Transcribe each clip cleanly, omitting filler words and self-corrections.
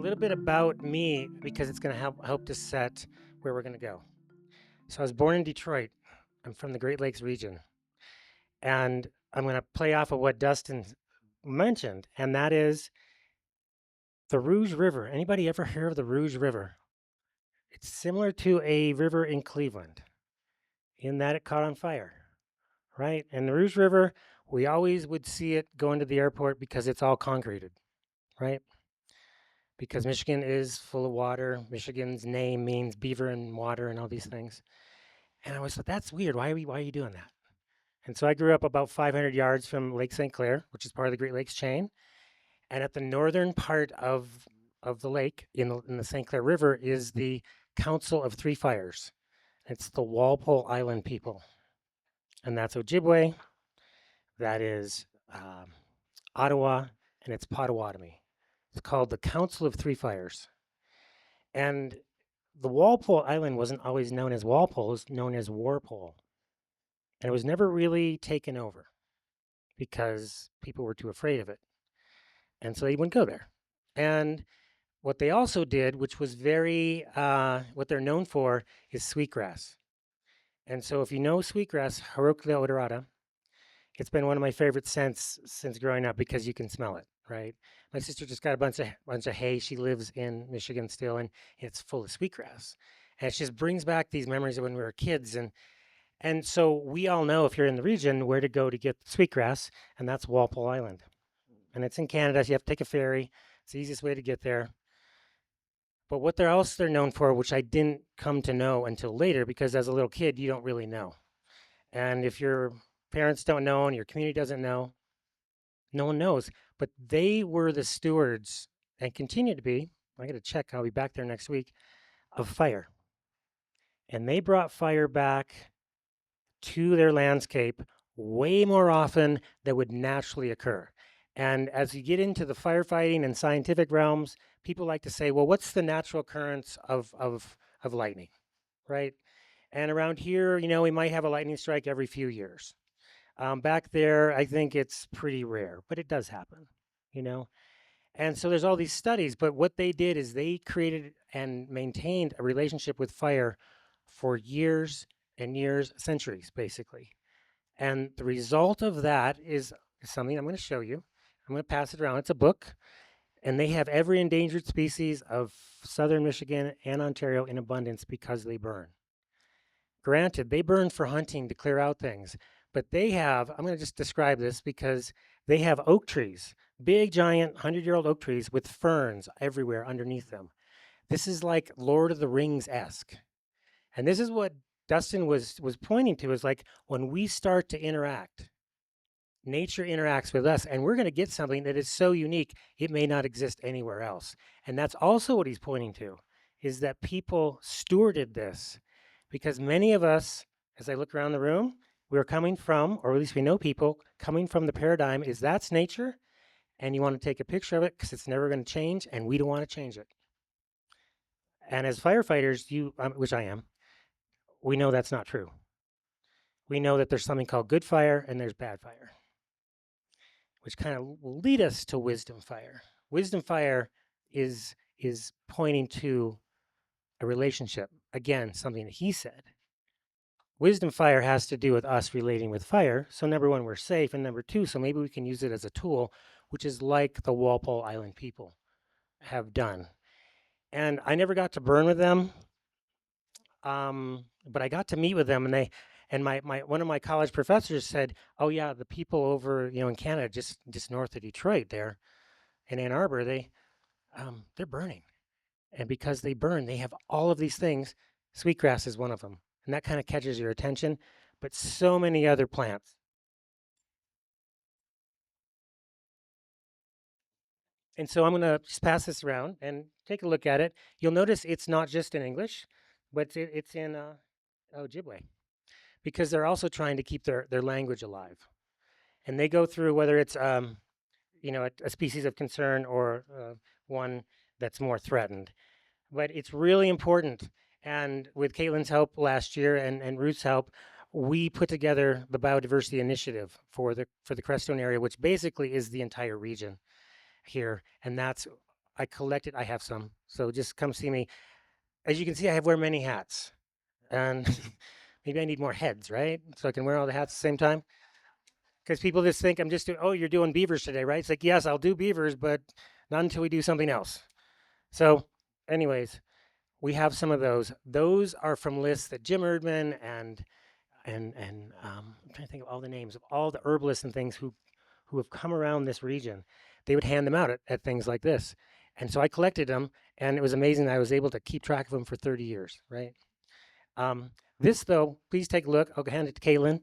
a little bit about me because it's going to help to set where we're going to go. So I was born in Detroit. I'm from the Great Lakes region, and I'm going to play off of what Dustin mentioned, and that is the Rouge River. Anybody ever hear of the Rouge River? It's similar to a river in Cleveland in that it caught on fire, right? And the Rouge River, we always would see it going to the airport because it's all concreted, right? Because Michigan is full of water. Michigan's name means beaver and water and all these things. And I was like, that's weird. Why are you doing that? And so I grew up about 500 yards from Lake St. Clair, which is part of the Great Lakes chain. And at the northern part of the lake in the St. Clair River is the Council of Three Fires. It's the Walpole Island people. And that's Ojibwe, that is Ottawa, and it's Potawatomi. It's called the Council of Three Fires. And the Walpole Island wasn't always known as Walpole, it was known as Warpole. And it was never really taken over because people were too afraid of it. And so they wouldn't go there. And what they also did, which was what they're known for, is sweetgrass. And so if you know sweetgrass, Heroclea odorata, it's been one of my favorite scents since growing up because you can smell it, right? My sister just got a bunch of hay. She lives in Michigan still, and it's full of sweetgrass. And it just brings back these memories of when we were kids. And so we all know, if you're in the region, where to go to get sweetgrass, and that's Walpole Island. And it's in Canada, so you have to take a ferry. It's the easiest way to get there. But what they're known for, which I didn't come to know until later, because as a little kid, you don't really know. And if your parents don't know and your community doesn't know, no one knows. But they were the stewards and continue to be. I got to check. I'll be back there next week of fire. And they brought fire back to their landscape way more often than would naturally occur. And as you get into the firefighting and scientific realms, people like to say, well, what's the natural occurrence of lightning, right? And around here, we might have a lightning strike every few years. Back there, I think it's pretty rare, but it does happen, you know? And so there's all these studies, but what they did is they created and maintained a relationship with fire for years and years, centuries, basically. And the result of that is something I'm going to show you. I'm going to pass it around. It's a book, and they have every endangered species of southern Michigan and Ontario in abundance because they burn. Granted, they burn for hunting to clear out things, but I'm going to just describe this because they have oak trees, big, giant, 100-year-old oak trees with ferns everywhere underneath them. This is like Lord of the Rings-esque. And this is what Dustin was pointing to, is like when we start to interact, nature interacts with us, and we're going to get something that is so unique, it may not exist anywhere else. And that's also what he's pointing to, is that people stewarded this, because many of us, as I look around the room, we're coming from, or at least we know people, coming from the paradigm is that's nature, and you want to take a picture of it because it's never going to change, and we don't want to change it. And as firefighters, which I am, we know that's not true. We know that there's something called good fire and there's bad fire, which kind of will lead us to wisdom fire. Wisdom fire is pointing to a relationship. Again, something that he said. Wisdom fire has to do with us relating with fire. So number one, we're safe. And number two, so maybe we can use it as a tool, which is like the Walpole Island people have done. And I never got to burn with them, but I got to meet with them, and my one of my college professors said, "Oh yeah, the people over in Canada, just north of Detroit, there in Ann Arbor, they're burning, and because they burn, they have all of these things. Sweetgrass is one of them, and that kind of catches your attention, but so many other plants." And so I'm going to just pass this around and take a look at it. You'll notice it's not just in English, but it's in Ojibwe, because they're also trying to keep their language alive. And they go through whether it's a species of concern or one that's more threatened. But it's really important. And with Caitlin's help last year and Ruth's help, we put together the biodiversity initiative for the Crestone area, which basically is the entire region here. And that's I collected. I have some, so just come see me. As you can see, I have wear many hats, and maybe I need more heads, right? So I can wear all the hats at the same time. Because people just think I'm just doing. Oh, you're doing beavers today, right? It's like yes, I'll do beavers, but not until we do something else. So, anyways, we have some of those. Those are from lists that Jim Erdman and I'm trying to think of all the names of all the herbalists and things who have come around this region. They would hand them out at things like this, and so I collected them, and it was amazing. I was able to keep track of them for 30 years, right? Um, this though, please take a look. I'll hand it to Caitlin.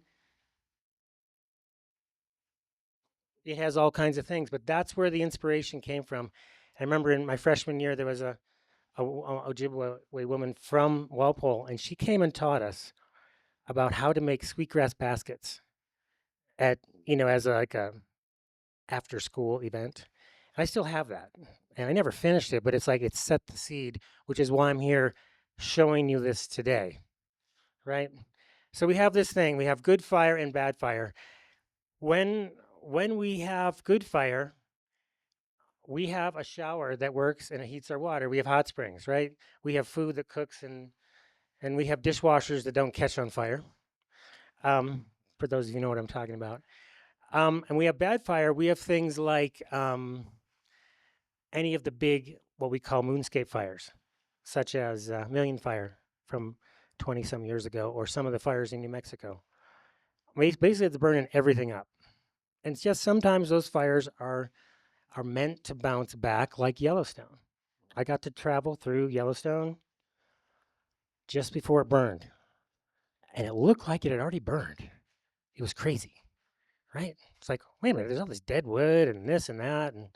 It has all kinds of things, but that's where the inspiration came from. I remember in my freshman year there was a Ojibwe woman from Walpole, and she came and taught us about how to make sweetgrass baskets at as like a after school event. And I still have that, and I never finished it, but it's like it set the seed, which is why I'm here showing you this today, right? So we have this thing. We have good fire and bad fire. When when we have good fire, we have a shower that works and it heats our water. We have hot springs, right? We have food that cooks and we have dishwashers that don't catch on fire. For those of you who know what I'm talking about. And we have bad fire. We have things like any of the big, what we call moonscape fires, such as Million Fire from 20 some years ago, or some of the fires in New Mexico. Basically, it's burning everything up. And it's just sometimes those fires are meant to bounce back like Yellowstone. I got to travel through Yellowstone just before it burned, and it looked like it had already burned. It was crazy, right? It's like, wait a minute, there's all this dead wood and this and that, and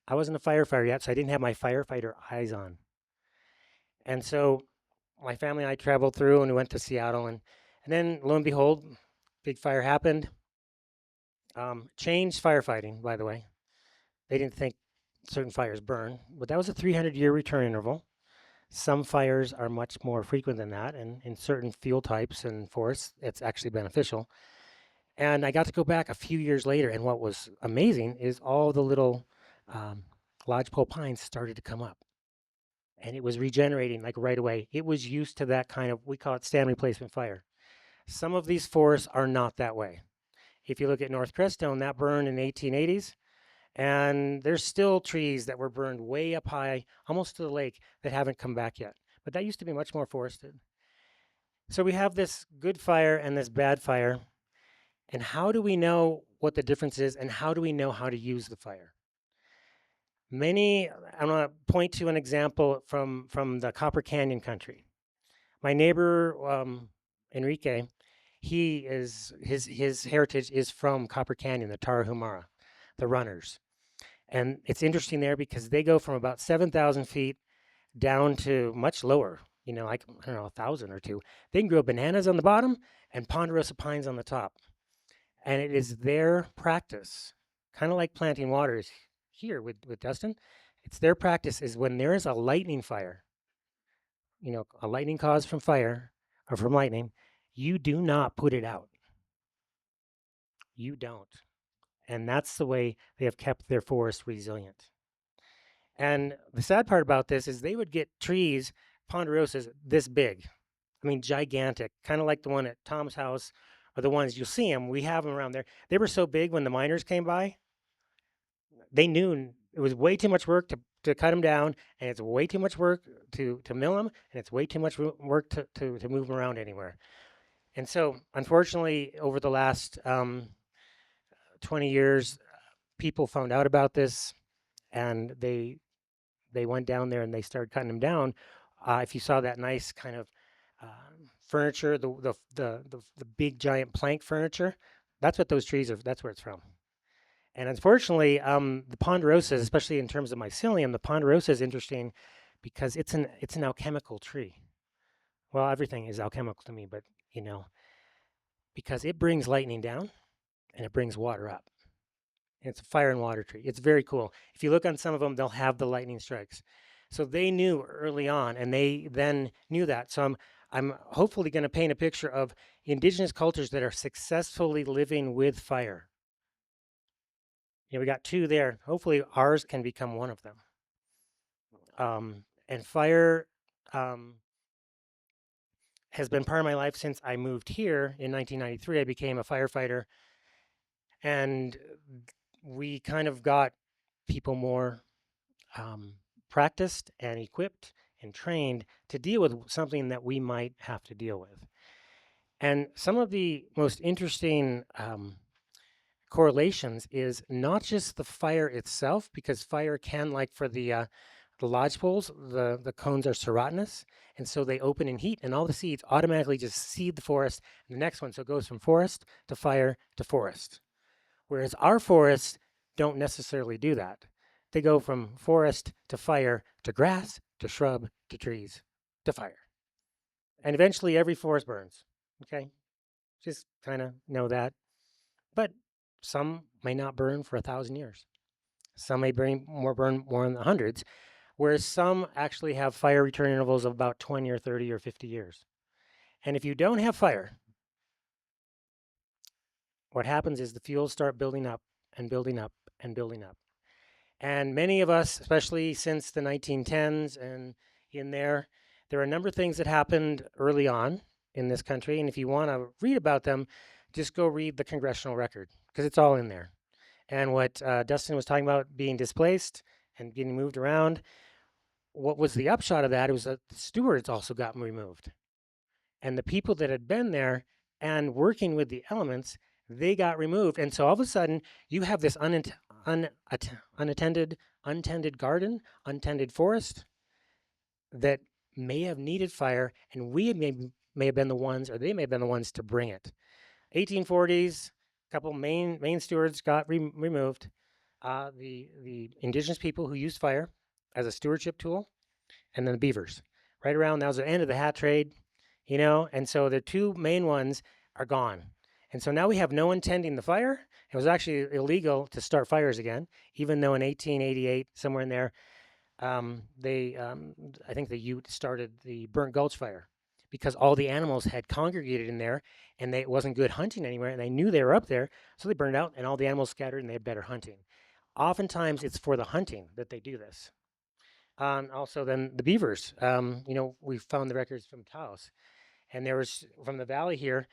I wasn't a firefighter yet, so I didn't have my firefighter eyes on. And so my family and I traveled through and we went to Seattle, and then lo and behold, big fire happened. Changed firefighting, by the way. They didn't think certain fires burn, but that was a 300-year return interval. Some fires are much more frequent than that, and in certain fuel types and forests, it's actually beneficial. And I got to go back a few years later, and what was amazing is all the little um, lodgepole pines started to come up, and it was regenerating like right away. It was used to that kind of, we call it stand replacement fire. Some of these forests are not that way. If you look at North Crestone, that burned in the 1880s, and there's still trees that were burned way up high, almost to the lake, that haven't come back yet. But that used to be much more forested. So we have this good fire and this bad fire. And how do we know what the difference is, and how do we know how to use the fire? I'm going to point to an example from the Copper Canyon country. My neighbor, Enrique, his heritage is from Copper Canyon, the Tarahumara, the runners. And it's interesting there because they go from about 7,000 feet down to much lower, like, I don't know, 1,000 or two. They can grow bananas on the bottom and ponderosa pines on the top. And it is their practice, kind of like planting waters here with Dustin. It's their practice is when there is a lightning fire, a lightning caused from fire or from lightning, you do not put it out. You don't. And that's the way they have kept their forest resilient. And the sad part about this is they would get trees, ponderosas, this big. I mean, gigantic, kind of like the one at Tom's house, or the ones you'll see them. We have them around there. They were so big when the miners came by, they knew it was way too much work to cut them down, and it's way too much work to mill them, and it's way too much work to move them around anywhere. And so, unfortunately, over the last 20 years, people found out about this, and they went down there and they started cutting them down. If you saw that nice kind of furniture, the big giant plank furniture, that's what those trees are. That's where it's from. And unfortunately, the ponderosa, especially in terms of mycelium, the ponderosa is interesting because it's an alchemical tree. Well, everything is alchemical to me, but because it brings lightning down and it brings water up. It's a fire and water tree. It's very cool. If you look on some of them, they'll have the lightning strikes. So they knew early on, and they then knew that. So I'm hopefully going to paint a picture of indigenous cultures that are successfully living with fire. We got two there. Hopefully ours can become one of them. And fire um, has been part of my life since I moved here in 1993. I became a firefighter, and we kind of got people more um, practiced and equipped and trained to deal with something that we might have to deal with. And some of the most interesting correlations is not just the fire itself, because fire can, like for the lodge poles, the cones are serotinous, and so they open in heat, and all the seeds automatically just seed the forest. And the next one, so it goes from forest to fire to forest. Whereas our forests don't necessarily do that. They go from forest to fire to grass to shrub to trees to fire. And eventually every forest burns. Okay? Just kind of know that. But some may not burn for 1,000 years. Some may burn more in the hundreds, whereas some actually have fire return intervals of about 20 or 30 or 50 years. And if you don't have fire, what happens is the fuels start building up and building up and building up. And many of us, especially since the 1910s and in there are a number of things that happened early on in this country. And if you want to read about them, just go read the congressional record because it's all in there. And what Dustin was talking about being displaced and getting moved around, what was the upshot of that? It was that the stewards also got removed. And the people that had been there and working with the elements, they got removed. And so all of a sudden, you have this unattended, untended garden, untended forest that may have needed fire, and we may have been the ones, or they may have been the ones to bring it. 1840s, a couple main stewards got removed. The indigenous people who used fire as a stewardship tool, and then the beavers. Right around that was the end of the hat trade, and so the two main ones are gone. And so now we have no one tending the fire. It was actually illegal to start fires again, even though in 1888, somewhere in there, I think the Ute started the Burnt Gulch fire because all the animals had congregated in there and it wasn't good hunting anywhere. And they knew they were up there. So they burned out and all the animals scattered and they had better hunting. Oftentimes it's for the hunting that they do this. Also, then the beavers, we found the records from Taos. And there was, from the valley here,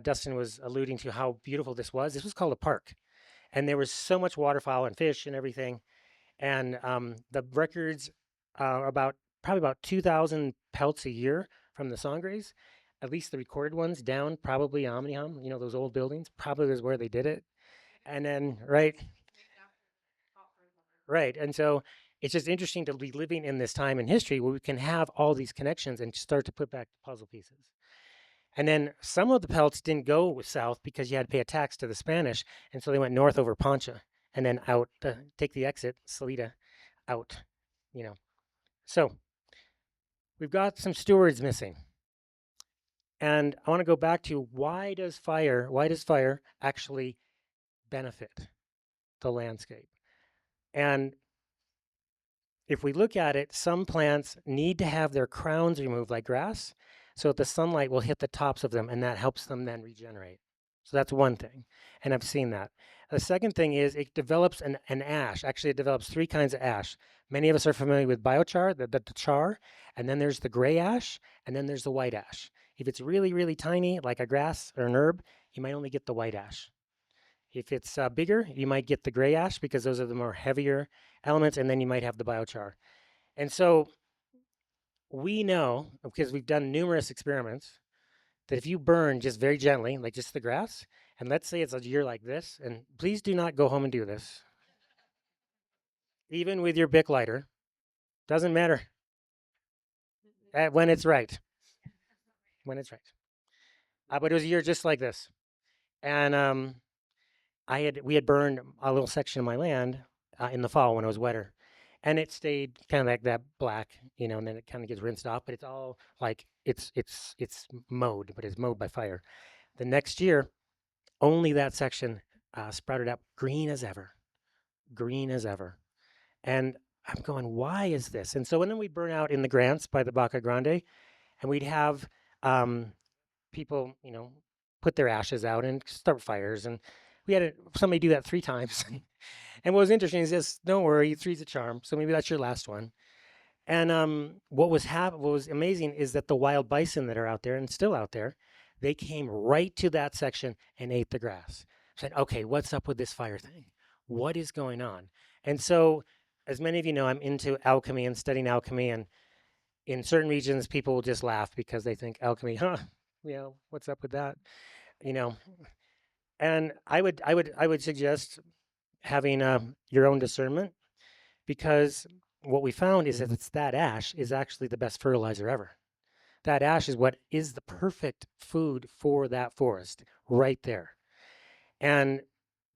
Dustin was alluding to how beautiful this was. This was called a park. And there was so much waterfowl and fish and everything. And the records are probably about 2,000 pelts a year from the sangres, at least the recorded ones down, probably Omniham, those old buildings, probably was where they did it. And then, right, right. And so it's just interesting to be living in this time in history where we can have all these connections and start to put back puzzle pieces. And then some of the pelts didn't go south because you had to pay a tax to the Spanish. And so they went north over Pancha and then out, take the exit, Salida, out, you know. So we've got some stewards missing. And I want to go back to why does fire actually benefit the landscape? And if we look at it, some plants need to have their crowns removed like grass so that the sunlight will hit the tops of them and that helps them then regenerate. So that's one thing. And I've seen that. The second thing is it develops an ash. Actually, it develops three kinds of ash. Many of us are familiar with biochar, the char, and then there's the gray ash, and then there's the white ash. If it's really, really tiny, like a grass or an herb, you might only get the white ash. If it's bigger, you might get the gray ash because those are the more heavier elements, and then you might have the biochar. And so we know, because we've done numerous experiments, that if you burn just very gently, like just the grass, and let's say it's a year like this, and please do not go home and do this, even with your Bic lighter, doesn't matter when it's right, when it's right. But it was a year just like this, and we had burned a little section of my land in the fall when it was wetter, and it stayed kind of like that black, and then it kind of gets rinsed off, but it's all like it's mowed, but it's mowed by fire. The next year, only that section sprouted up green as ever, green as ever. And I'm going, why is this? And so, and then we'd burn out in the grants by the Baca Grande, and we'd have people, put their ashes out and start fires. And we had somebody do that 3 times. And what was interesting is this, don't worry, three's a charm. So maybe that's your last one. And what was amazing is that the wild bison that are out there and still out there, they came right to that section and ate the grass. Said, okay, what's up with this fire thing? What is going on? And so, as many of you know, I'm into alchemy and studying alchemy. And in certain regions, people will just laugh because they think alchemy, huh? What's up with that? You know, and I would suggest having your own discernment because what we found is that it's that ash is actually the best fertilizer ever. That ash is what is the perfect food for that forest right there. And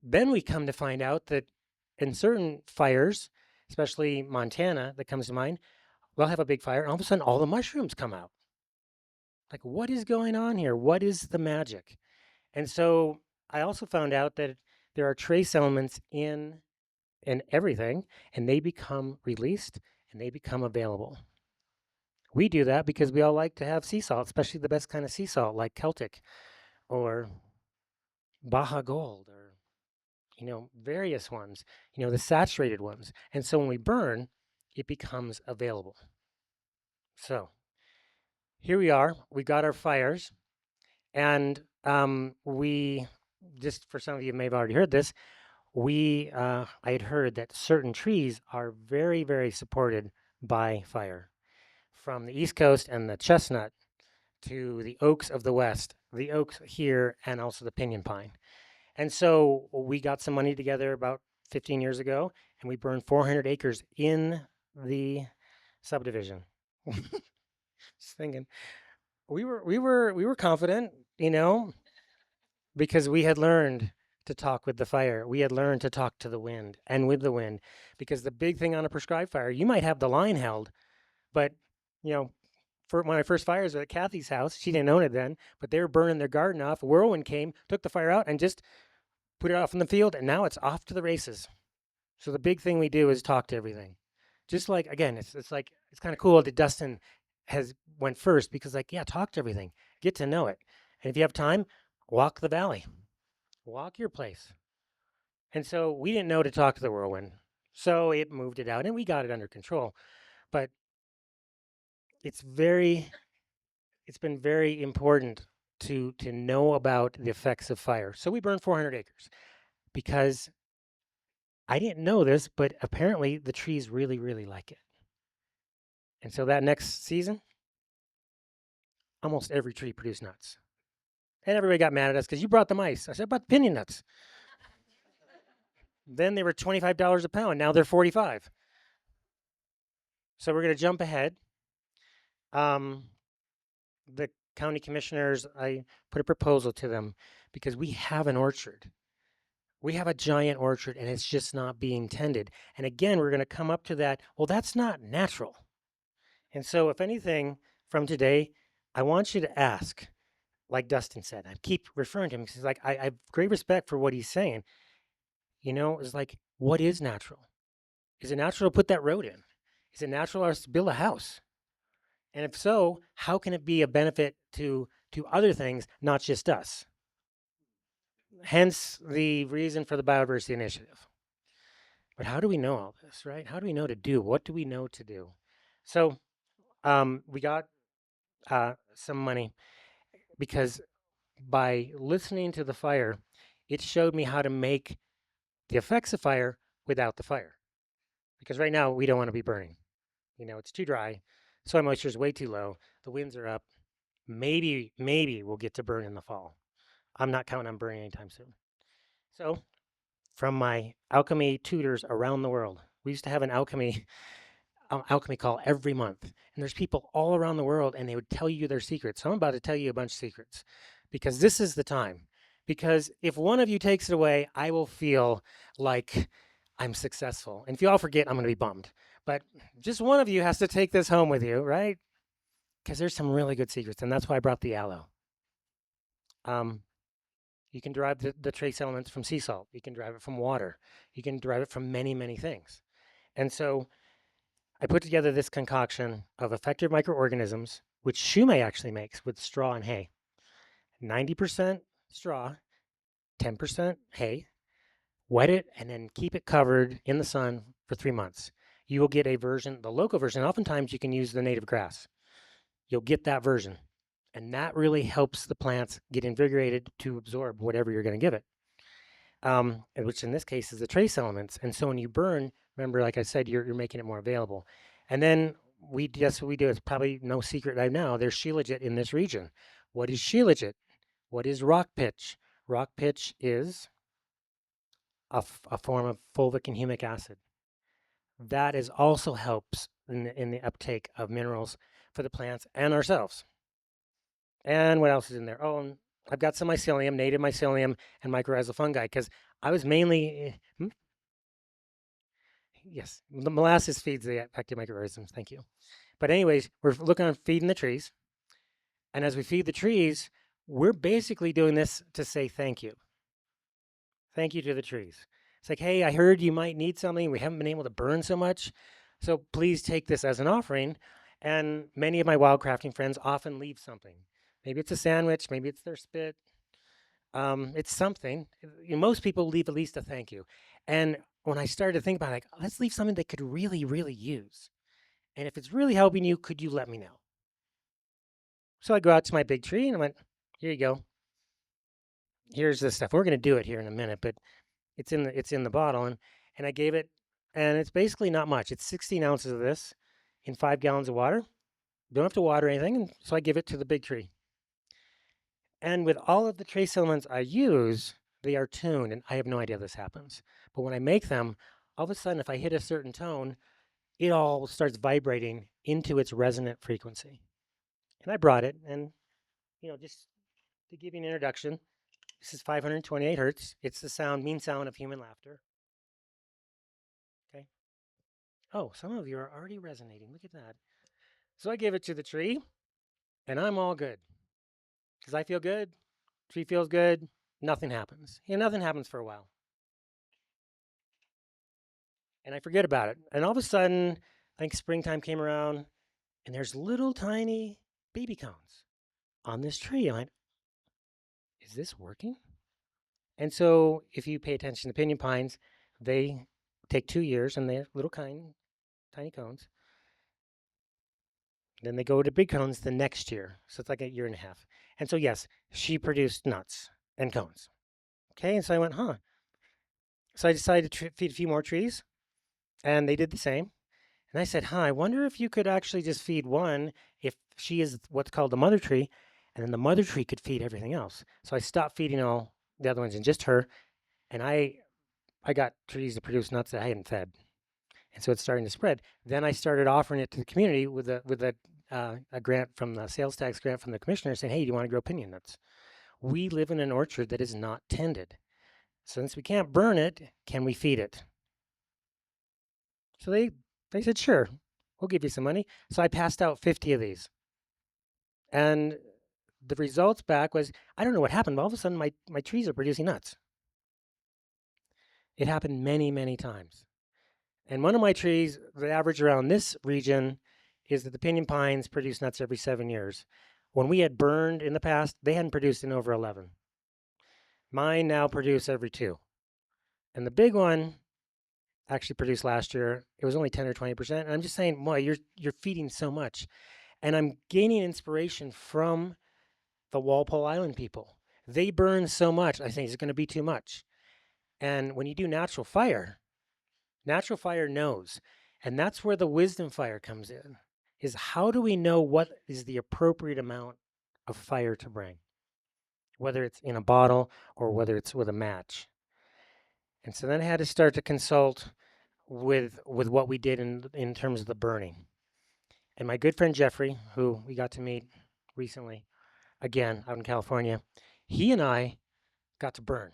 then we come to find out that in certain fires, especially Montana, that comes to mind, we'll have a big fire, and all of a sudden, all the mushrooms come out. Like, what is going on here? What is the magic? And so I also found out that there are trace elements in everything, and they become released and they become available. We do that because we all like to have sea salt, especially the best kind of sea salt, like Celtic or Baja Gold or, various ones, the saturated ones. And so when we burn, it becomes available. So here we are. We got our fires, and we just for some of you may have already heard this. I had heard that certain trees are very, very supported by fire, from the East Coast and the chestnut to the oaks of the West, the oaks here, and also the pinyon pine. And so we got some money together about 15 years ago, and we burned 400 acres in the subdivision. Just thinking, we were confident, because we had learned to talk with the fire. We had learned to talk to the wind and with the wind, because the big thing on a prescribed fire, you might have the line held, but you know, for when I first fires at Kathy's house, she didn't own it then, but they were burning their garden off. A whirlwind came, took the fire out, and just put it off in the field, and now it's off to the races. So the big thing we do is talk to everything. Just like again, it's like it's kind of cool that Dustin has went first because like yeah, talk to everything, get to know it, and if you have time, walk the valley, walk your place. And so we didn't know to talk to the whirlwind, so it moved it out, and we got it under control. But it's very it's been very important to know about the effects of fire. So we burned 400 acres because I didn't know this, but apparently the trees really, really like it. And so that next season, almost every tree produced nuts. And everybody got mad at us because you brought the mice. I said, I brought the pinion nuts. Then they were $25 a pound. Now they're 45. So we're going to jump ahead. Um, the county commissioners, I put a proposal to them because we have an orchard. We have a giant orchard and it's just not being tended. And again, we're going to come up to that. Well, that's not natural. And so, if anything from today, I want you to ask, like Dustin said, I keep referring to him because he's like, I have great respect for what he's saying. It's like, what is natural? Is it natural to put that road in? Is it natural to build a house? And if so, how can it be a benefit to other things, not just us? Hence the reason for the biodiversity initiative. But how do we know all this, right? How do we know to do? What do we know to do? So we got some money because by listening to the fire, it showed me how to make the effects of fire without the fire. Because right now we don't want to be burning. It's too dry. Soil moisture is way too low. The winds are up. Maybe we'll get to burn in the fall. I'm not counting on burning anytime soon. So, from my alchemy tutors around the world, we used to have an alchemy call every month. And there's people all around the world and they would tell you their secrets. So I'm about to tell you a bunch of secrets because this is the time. Because if one of you takes it away, I will feel like I'm successful. And if you all forget, I'm going to be bummed. But just one of you has to take this home with you, right? Because there's some really good secrets. And that's why I brought the aloe. Um, you can derive the trace elements from sea salt. You can derive it from water. You can derive it from many, many things. And so I put together this concoction of effective microorganisms, which Shume actually makes with straw and hay. 90% straw, 10% hay. Wet it and then keep it covered in the sun for 3 months. you will get a version, the local version. Oftentimes you can use the native grass. You'll get that version. And that really helps the plants get invigorated to absorb whatever you're going to give it, which in this case is the trace elements. And so when you burn, remember, like I said, you're making it more available. And then guess what we do. It's probably no secret right now. There's shilajit in this region. What is shilajit? What is rock pitch? Rock pitch is a form of fulvic and humic acid. That is also helps in the uptake of minerals for the plants and ourselves. And what else is in there? Oh, and I've got some mycelium, native mycelium, and mycorrhizal fungi because I was mainly, yes, the molasses feeds the active microorganisms. Thank you. But anyways, we're looking on feeding the trees. And as we feed the trees, we're basically doing this to say thank you. Thank you to the trees. It's like, hey, I heard you might need something. We haven't been able to burn so much. So please take this as an offering. And many of my wildcrafting friends often leave something. Maybe it's a sandwich, maybe it's their spit. It's something. Most people leave at least a thank you. And when I started to think about it, like, let's leave something they could really, really use. And if it's really helping you, could you let me know? So I go out to my big tree and I went, here you go. Here's the stuff. We're going to do it here in a minute, but it's in the bottle. And I gave it, and it's basically not much. It's 16 ounces of this in 5 gallons of water. Don't have to water anything. And so I give it to the big tree. And with all of the trace elements I use, they are tuned, and I have no idea this happens. But when I make them, all of a sudden, if I hit a certain tone, it all starts vibrating into its resonant frequency. And I brought it, and just to give you an introduction, this is 528 hertz. It's the mean sound of human laughter. Okay. Oh, some of you are already resonating. Look at that. So I gave it to the tree, and I'm all good because I feel good. Tree feels good. Nothing happens. Nothing happens for a while. And I forget about it. And all of a sudden, I think springtime came around, and there's little tiny baby cones on this tree. I'm like, is this working? And so if you pay attention to pinyon pines, they take 2 years, and they're little tiny cones. Then they go to big cones the next year. So it's like a year and a half. And so, yes, she produced nuts and cones. Okay. And so I went, huh. So I decided to feed a few more trees, and they did the same. And I said, huh, I wonder if you could actually just feed one if she is what's called the mother tree, and then the mother tree could feed everything else. So I stopped feeding all the other ones and just her. And I got trees to produce nuts that I hadn't fed. And so it's starting to spread. Then I started offering it to the community with a grant from the sales tax grant from the commissioner saying, hey, do you want to grow pinyon nuts? We live in an orchard that is not tended. Since we can't burn it, can we feed it? So they said, sure, we'll give you some money. So I passed out 50 of these. And the results back was, I don't know what happened, but all of a sudden my trees are producing nuts. It happened many, many times. And one of my trees, the average around this region is that the pinyon pines produce nuts every 7 years. When we had burned in the past, they hadn't produced in over 11. Mine now produce every 2. And the big one actually produced last year. It was only 10 or 20%. And I'm just saying, boy, you're feeding so much. And I'm gaining inspiration from the Walpole Island people. They burn so much. I think it's going to be too much. And when you do natural fire knows. And that's where the wisdom fire comes in, is how do we know what is the appropriate amount of fire to bring, whether it's in a bottle or whether it's with a match. And so then I had to start to consult with what we did in terms of the burning. And my good friend Jeffrey, who we got to meet recently, again, out in California, he and I got to burn.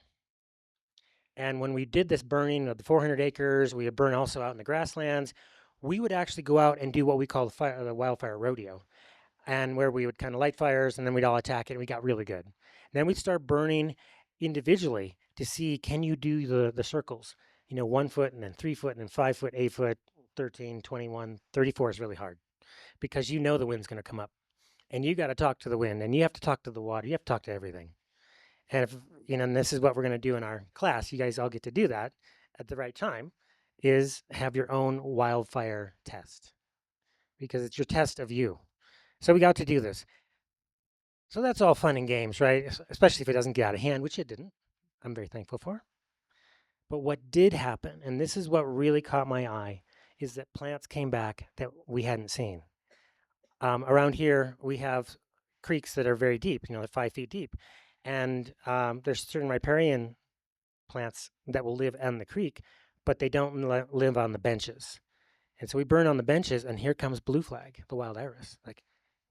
And when we did this burning of the 400 acres, we would burn also out in the grasslands. We would actually go out and do what we call the wildfire rodeo, and where we would kind of light fires and then we'd all attack it. And we got really good. Then we'd start burning individually to see, can you do the circles? 1 foot and then 3 foot and then 5 foot, 8 foot, 13, 21, 34 is really hard because the wind's going to come up, and you got to talk to the wind, and you have to talk to the water. You have to talk to everything. And if and this is what we're going to do in our class. You guys all get to do that at the right time. is have your own wildfire test because it's your test of you. So we got to do this. So that's all fun and games, right? Especially if it doesn't get out of hand, which it didn't. I'm very thankful for. But what did happen, and this is what really caught my eye, is that plants came back that we hadn't seen. Around here, we have creeks that are very deep, you know, 5 feet deep. And there's certain riparian plants that will live on the creek, but they don't live on the benches. And so we burn on the benches, and here comes blue flag, the wild iris. Like,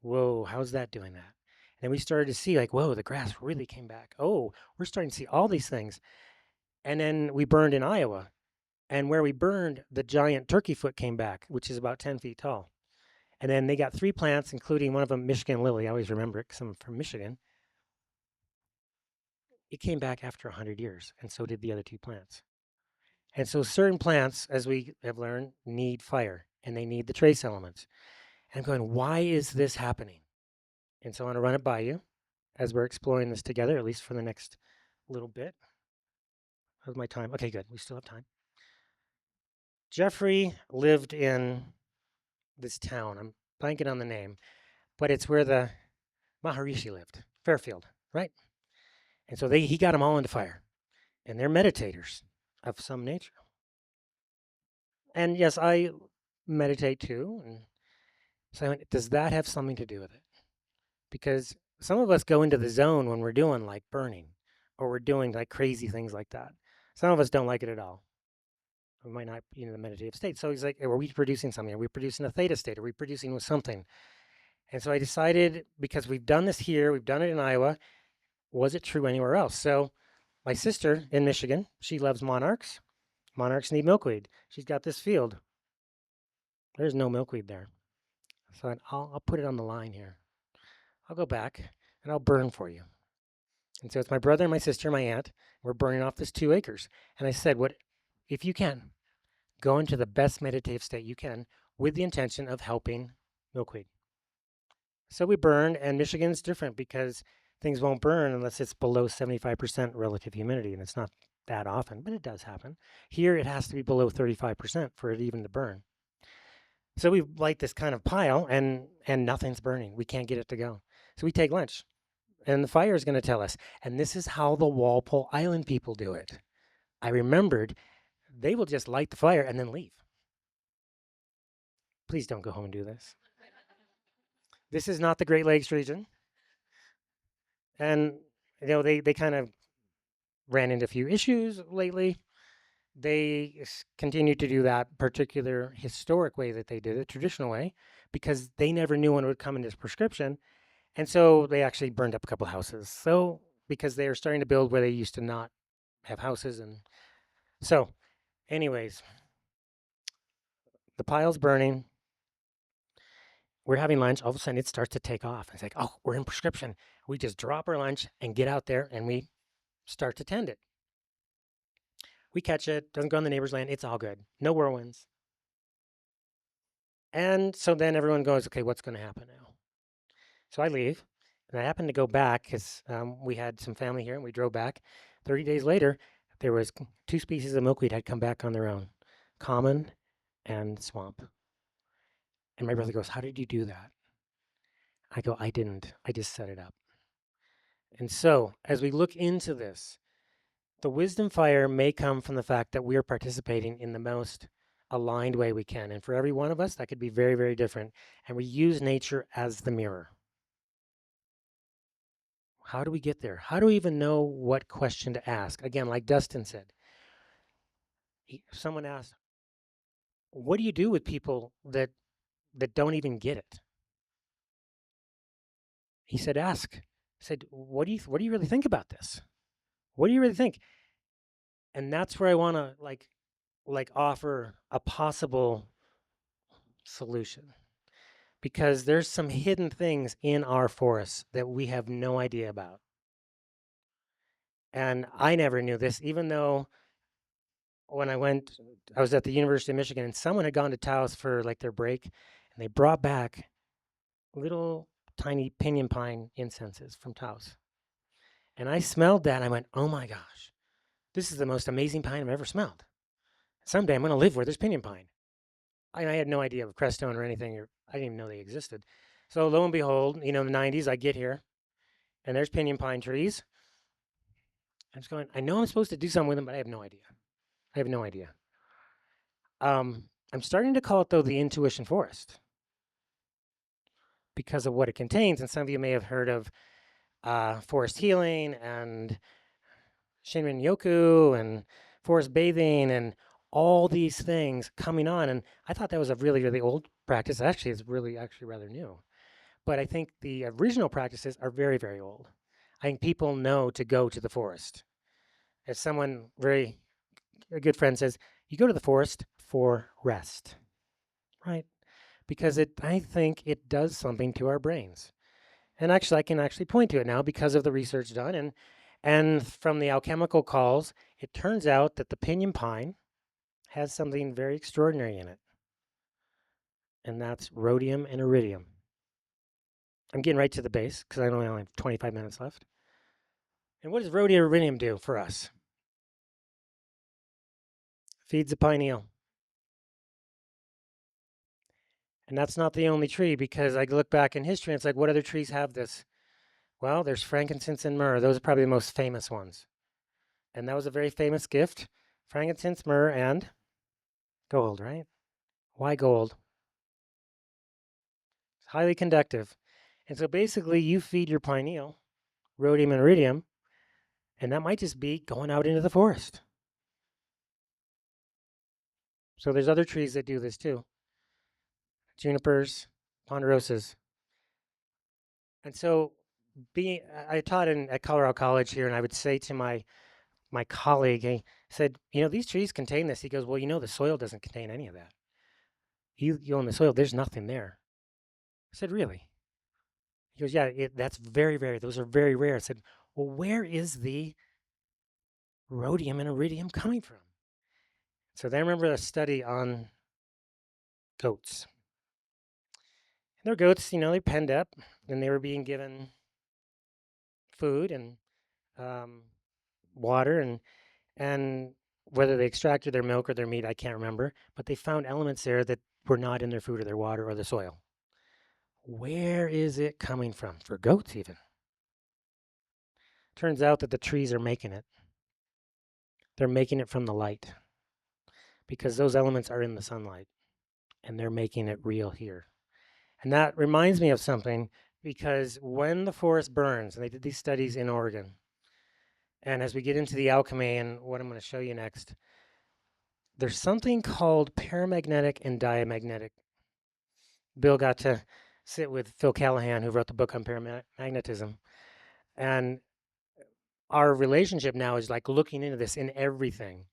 whoa, how's that doing that? And we started to see, like, whoa, the grass really came back. Oh, we're starting to see all these things. And then we burned in Iowa. And where we burned, the giant turkey foot came back, which is about 10 feet tall. And then they got 3 plants, including one of them, Michigan lily. I always remember it because I'm from Michigan. It came back after 100 years, and so did the other 2 plants. And so certain plants, as we have learned, need fire and they need the trace elements. And I'm going, why is this happening? And so I want to run it by you as we're exploring this together, at least for the next little bit of my time. Okay, good. We still have time. Jeffrey lived in this town. I'm blanking on the name, but it's where the Maharishi lived, Fairfield, right? And so he got them all into fire, and they're meditators of some nature. And yes, I meditate too. And so I went, does that have something to do with it? Because some of us go into the zone when we're doing like burning or we're doing like crazy things like that. Some of us don't like it at all. We might not be in the meditative state. So he's like, are we producing something? Are we producing a theta state? Are we producing with something? And so I decided, because we've done this here, we've done it in Iowa, was it true anywhere else? So my sister in Michigan, she loves monarchs. Monarchs need milkweed. She's got this field. There's no milkweed there. So I'll put it on the line here. I'll go back and I'll burn for you. And so it's my brother and my sister, my aunt. We're burning off this 2 acres. And I said, what if you can go into the best meditative state you can with the intention of helping milkweed? So we burned, and Michigan's different because things won't burn unless it's below 75% relative humidity, and it's not that often, but it does happen. Here it has to be below 35% for it even to burn. So we light this kind of pile and nothing's burning. We can't get it to go. So we take lunch and the fire is going to tell us. And this is how the Walpole Island people do it. I remembered they will just light the fire and then leave. Please don't go home and do this. This is not the Great Lakes region. And they kind of ran into a few issues lately. They continued to do that particular historic way that they did it, traditional way, because they never knew when it would come into prescription. And so they actually burned up a couple houses. So because they are starting to build where they used to not have houses. And so, anyways, the pile's burning. We're having lunch. All of a sudden, it starts to take off. It's like, oh, we're in prescription. We just drop our lunch and get out there and we start to tend it. We catch it, doesn't go on the neighbor's land. It's all good. No whirlwinds. And so then everyone goes, okay, what's going to happen now? So I leave. And I happened to go back because we had some family here and we drove back. 30 days later, there was 2 species of milkweed had come back on their own, common and swamp. And my brother goes, how did you do that? I go, I didn't. I just set it up. And so as we look into this, the wisdom fire may come from the fact that we're participating in the most aligned way we can. And for every one of us, that could be very, very different. And we use nature as the mirror. How do we get there? How do we even know what question to ask? Again, like Dustin said, someone asked, what do you do with people that don't even get it? He said, ask. I said, what do you really think about this? What do you really think? And that's where I want to like offer a possible solution, because there's some hidden things in our forests that we have no idea about. And I never knew this, even though when I was at the University of Michigan and someone had gone to Taos for like their break and they brought back little tiny pinyon pine incenses from Taos. And I smelled that and I went, oh my gosh, this is the most amazing pine I've ever smelled. someday I'm going to live where there's pinyon pine. I had no idea of Crestone or anything, or I didn't even know they existed. So lo and behold, in the 90s, I get here and there's pinyon pine trees. I'm just going, I know I'm supposed to do something with them, but I have no idea. I have no idea. I'm starting to call it, though, the intuition forest because of what it contains. And some of you may have heard of forest healing and Shinrin Yoku and forest bathing and all these things coming on. And I thought that was a really, really old practice. Actually, it's really actually rather new. But I think the original practices are very, very old. I think people know to go to the forest. As someone a good friend says, you go to the forest for rest, right? Because I think it does something to our brains. And actually, I can actually point to it now because of the research done. And from the alchemical calls, it turns out that the pinyon pine has something very extraordinary in it. And that's rhodium and iridium. I'm getting right to the base because I only have 25 minutes left. And what does rhodium and iridium do for us? Feeds the pineal. And that's not the only tree because I look back in history and it's like, what other trees have this? Well, there's frankincense and myrrh. Those are probably the most famous ones. And that was a very famous gift. Frankincense, myrrh, and gold, right? Why gold? It's highly conductive. And so basically, you feed your pineal rhodium and iridium, and that might just be going out into the forest. So there's other trees that do this too. Junipers, ponderosas. And so I taught at Colorado College here, and I would say to my colleague, he said, these trees contain this. He goes, well, the soil doesn't contain any of that. You own the soil, there's nothing there. I said, really? He goes, yeah, that's very rare. Those are very rare. I said, well, where is the rhodium and iridium coming from? So then I remember a study on goats. And their goats, they're penned up and they were being given food and um, water and whether they extracted their milk or their meat, I can't remember, but they found elements there that were not in their food or their water or the soil. Where is it coming from? For goats, even. Turns out that the trees are making it. They're making it from the light because those elements are in the sunlight and they're making it real here. And that reminds me of something because when the forest burns, and they did these studies in Oregon, and as we get into the alchemy and what I'm going to show you next, there's something called paramagnetic and diamagnetic. Bill got to sit with Phil Callahan, who wrote the book on paramagnetism. And our relationship now is like looking into this in everything.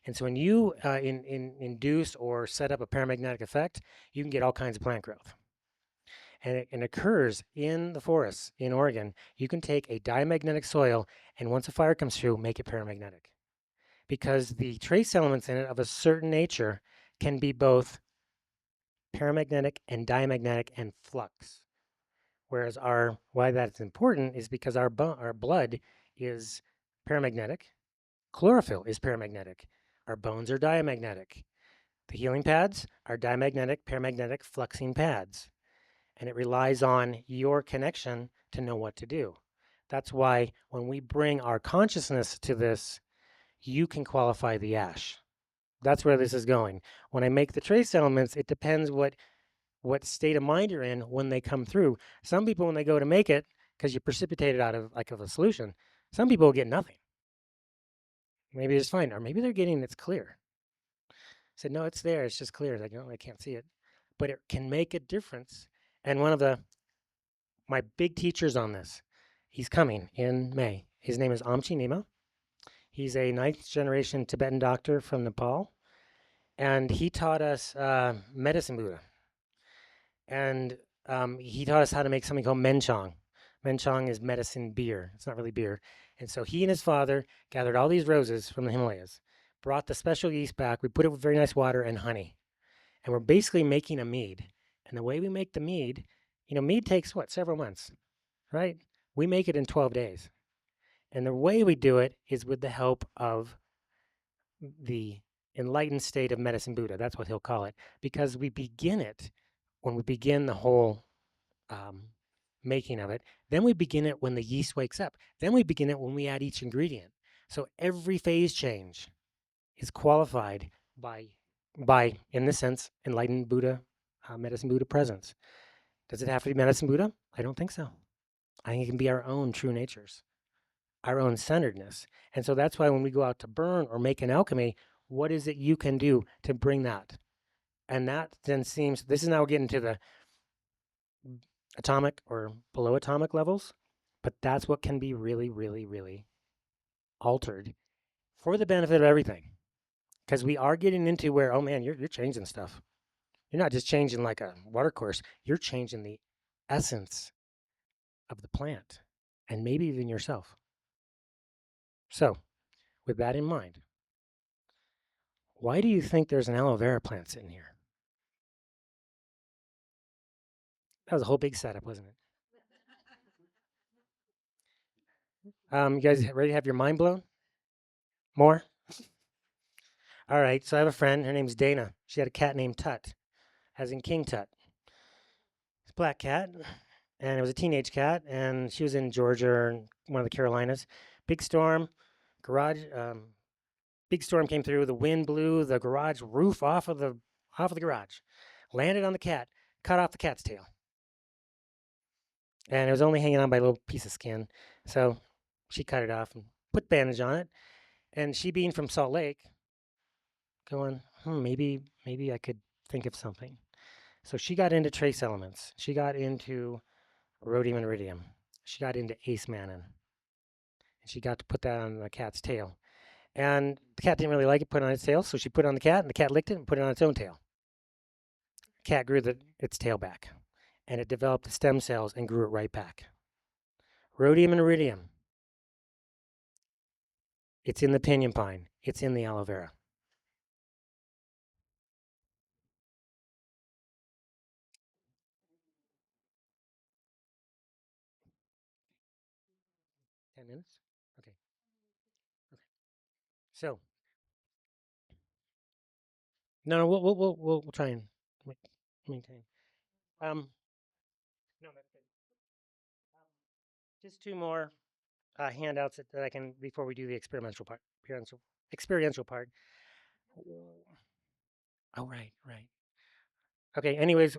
And so when you induce or set up a paramagnetic effect, you can get all kinds of plant growth. And it occurs in the forests in Oregon. You can take a diamagnetic soil and once a fire comes through, make it paramagnetic. Because the trace elements in it of a certain nature can be both paramagnetic and diamagnetic and flux. Whereas why that's important is because our blood is paramagnetic. Chlorophyll is paramagnetic. Our bones are diamagnetic. The healing pads are diamagnetic, paramagnetic, fluxing pads. And it relies on your connection to know what to do. That's why when we bring our consciousness to this, you can qualify the ash. That's where this is going. When I make the trace elements, it depends what state of mind you're in when they come through. Some people, when they go to make it, because you precipitate it out of a solution, some people will get nothing. Maybe it's fine, or maybe they're getting it's clear. I said, no, it's there. It's just clear. Like, no, I can't see it, but it can make a difference. And one of my big teachers on this, he's coming in May. His name is Amchi Nima. He's a 9th generation Tibetan doctor from Nepal, and he taught us medicine Buddha. And he taught us how to make something called menchong. Menchong is medicine beer. It's not really beer. And so he and his father gathered all these roses from the Himalayas, brought the special yeast back. We put it with very nice water and honey. And we're basically making a mead. And the way we make the mead, mead takes several months, right? We make it in 12 days. And the way we do it is with the help of the enlightened state of medicine Buddha. That's what he'll call it, because we begin it when we begin the whole um, making of it. Then we begin it when the yeast wakes up. Then we begin it when we add each ingredient. So every phase change is qualified by in this sense enlightened Buddha, medicine Buddha presence. Does it have to be medicine Buddha? I don't think so. I think it can be our own true natures, our own centeredness. And so that's why when we go out to burn or make an alchemy, what is it you can do to bring that? And that then seems, this is now getting to the atomic or below atomic levels, but that's what can be really, really, really altered for the benefit of everything. Because we are getting into where, oh man, you're changing stuff. You're not just changing like a water course, you're changing the essence of the plant and maybe even yourself. So, with that in mind, why do you think there's an aloe vera plant sitting here? That was a whole big setup, wasn't it? You guys ready to have your mind blown? More? All right. So I have a friend. Her name's Dana. She had a cat named Tut, as in King Tut. It's a black cat, and it was a teenage cat, and she was in Georgia or one of the Carolinas. Big storm, garage. Big storm came through. The wind blew the garage roof off of the garage, landed on the cat, cut off the cat's tail, and it was only hanging on by a little piece of skin. So she cut it off and put bandage on it. And she being from Salt Lake, going, maybe I could think of something. So she got into trace elements. She got into rhodium and iridium. She got into ace mannan. And she got to put that on the cat's tail. And the cat didn't really like it put on its tail, so she put it on the cat, and the cat licked it and put it on its own tail. The cat grew its tail back, and it developed the stem cells and grew it right back. Rhodium and iridium. It's in the pinyon pine. It's in the aloe vera. $10? Okay. Okay. So no, we'll try and maintain. Um, no, that's good. Just two more handouts that I can before we do the experimental part. Experiential part. Oh, right, right. Okay. Anyways,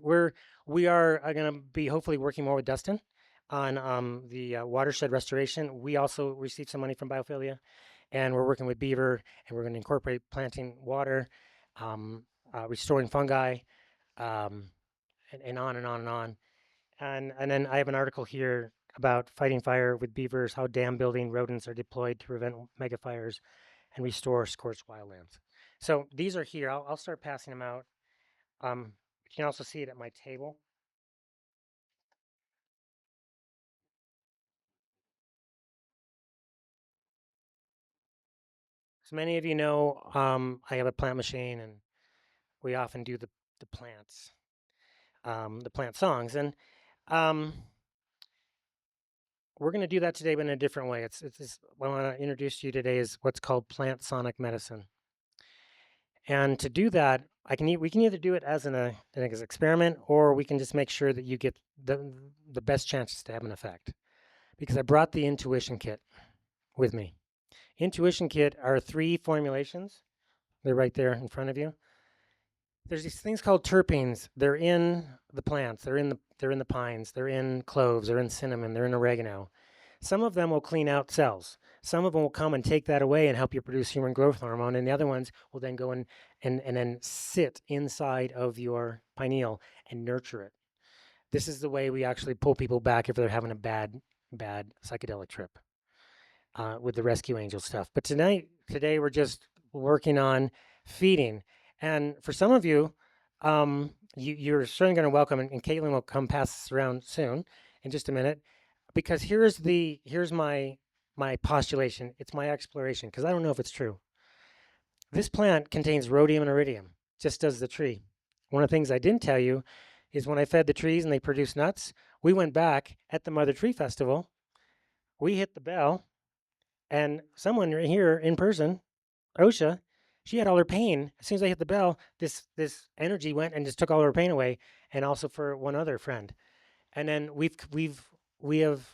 we are going to be hopefully working more with Dustin on the watershed restoration. We also received some money from Biophilia, and we're working with Beaver, and we're going to incorporate planting water, restoring fungi, um, and on and on and on. And then I have an article here about fighting fire with beavers, how dam building rodents are deployed to prevent mega fires and restore scorched wildlands. So these are here. I'll start passing them out. You can also see it at my table. As many of you know, I have a plant machine, and we often do the plants, the plant songs, and um, we're going to do that today, but in a different way. It's what I want to introduce to you today is what's called plant sonic medicine. And to do that, we can either do it as an experiment, or we can just make sure that you get the best chances to have an effect. Because I brought the intuition kit with me. Intuition kit are 3 formulations. They're right there in front of you. There's these things called terpenes. They're in the plants. They're in the pines. They're in cloves. They're in cinnamon. They're in oregano. Some of them will clean out cells. Some of them will come and take that away and help you produce human growth hormone, and the other ones will then go in and then sit inside of your pineal and nurture it. This is the way we actually pull people back if they're having a bad psychedelic trip with the rescue angel stuff. But today we're just working on feeding, and for some of you, you're certainly going to welcome, and Caitlin will come pass this around soon in just a minute, because here's my postulation. It's my exploration because I don't know if it's true. This plant contains rhodium and iridium, just as the tree. One of the things I didn't tell you is when I fed the trees and they produced nuts, we went back at the Mother Tree Festival. We hit the bell, and someone here in person, OSHA, She had all her pain. As soon as I hit the bell, this energy went and just took all her pain away, and also for one other friend. And then we have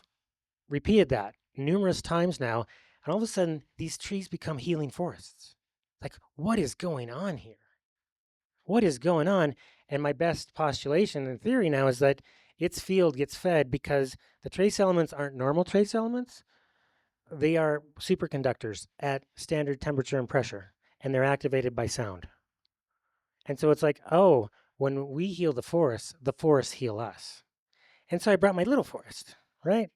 repeated that numerous times now, and all of a sudden these trees become healing forests. Like, what is going on here? What is going on? And my best postulation in theory now is that its field gets fed because the trace elements aren't normal trace elements. They are superconductors at standard temperature and pressure, and they're activated by sound. And so it's like, oh, when we heal the forests heal us. And so I brought my little forest, right?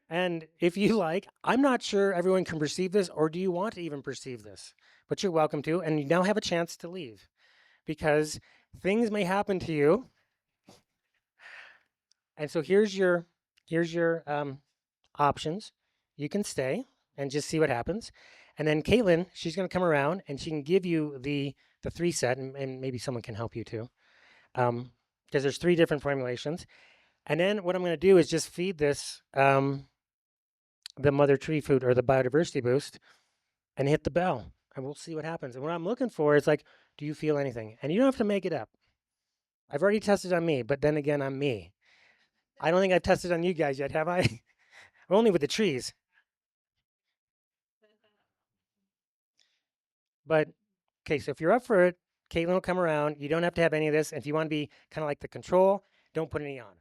And if you like, I'm not sure everyone can perceive this, or do you want to even perceive this? But you're welcome to, and you now have a chance to leave because things may happen to you. And so here's your options. You can stay and just see what happens. And then Caitlin, she's going to come around and she can give you the 3 set, and maybe someone can help you too, because there's 3 different formulations. And then what I'm going to do is just feed this the mother tree food or the biodiversity boost and hit the bell, and we'll see what happens. And what I'm looking for is like, do you feel anything? And you don't have to make it up. I've already tested on me, but then again, I'm me. I don't think I've tested on you guys yet, have I? Only with the trees. But okay, so if you're up for it, Caitlin will come around. You don't have to have any of this. If you want to be kind of like the control, don't put any on.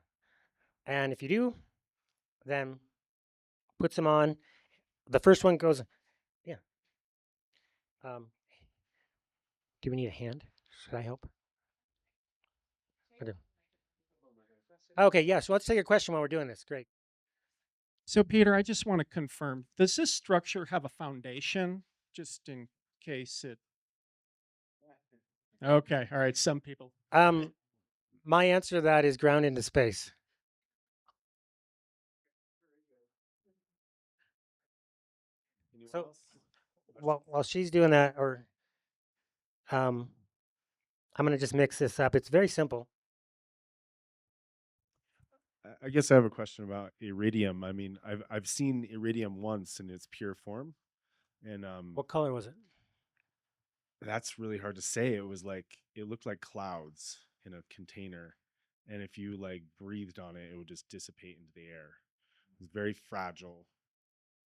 And if you do, then put some on. The first one goes, yeah. Do we need a hand? Should I help? Okay. Okay, yeah. So let's take a question while we're doing this. Great. So, Peter, I just want to confirm, does this structure have a foundation just in case it? Okay, all right. Some people. My answer to that is ground into space. So while she's doing that, or um, I'm gonna just mix this up. It's very simple. I guess I have a question about iridium. I mean, I've seen iridium once in its pure form, and What color was it? that's really hard to say. It was like it looked like clouds in a container, and if you like breathed on it, it would just dissipate into the air. It was very fragile,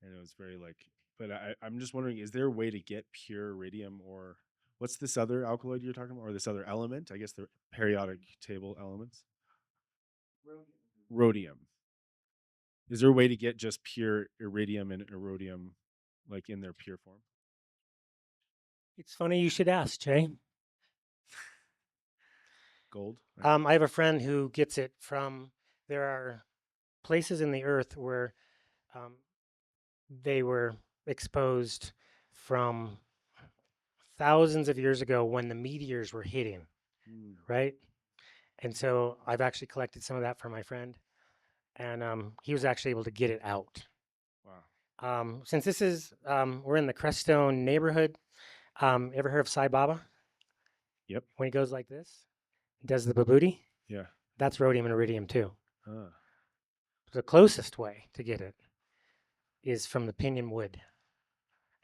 and it was very like. But I'm just wondering, is there a way to get pure iridium, or what's this other alkaloid you're talking about, or this other element? I guess the periodic table elements. Rhodium. Is there a way to get just pure iridium and erodium, like in their pure form? It's funny you should ask, Jay. Gold. Right? I have a friend who gets it from. There are places in the earth where um, they were exposed from thousands of years ago when the meteors were hitting, Mm, right? And so I've actually collected some of that for my friend, and he was actually able to get it out. wow. Since this is we're in the Crestone neighborhood, ever heard of Sai Baba? Yep. When he goes like this, he does the babooty. Yeah. That's rhodium and iridium too. Ah, The closest way to get it is from the pinyon wood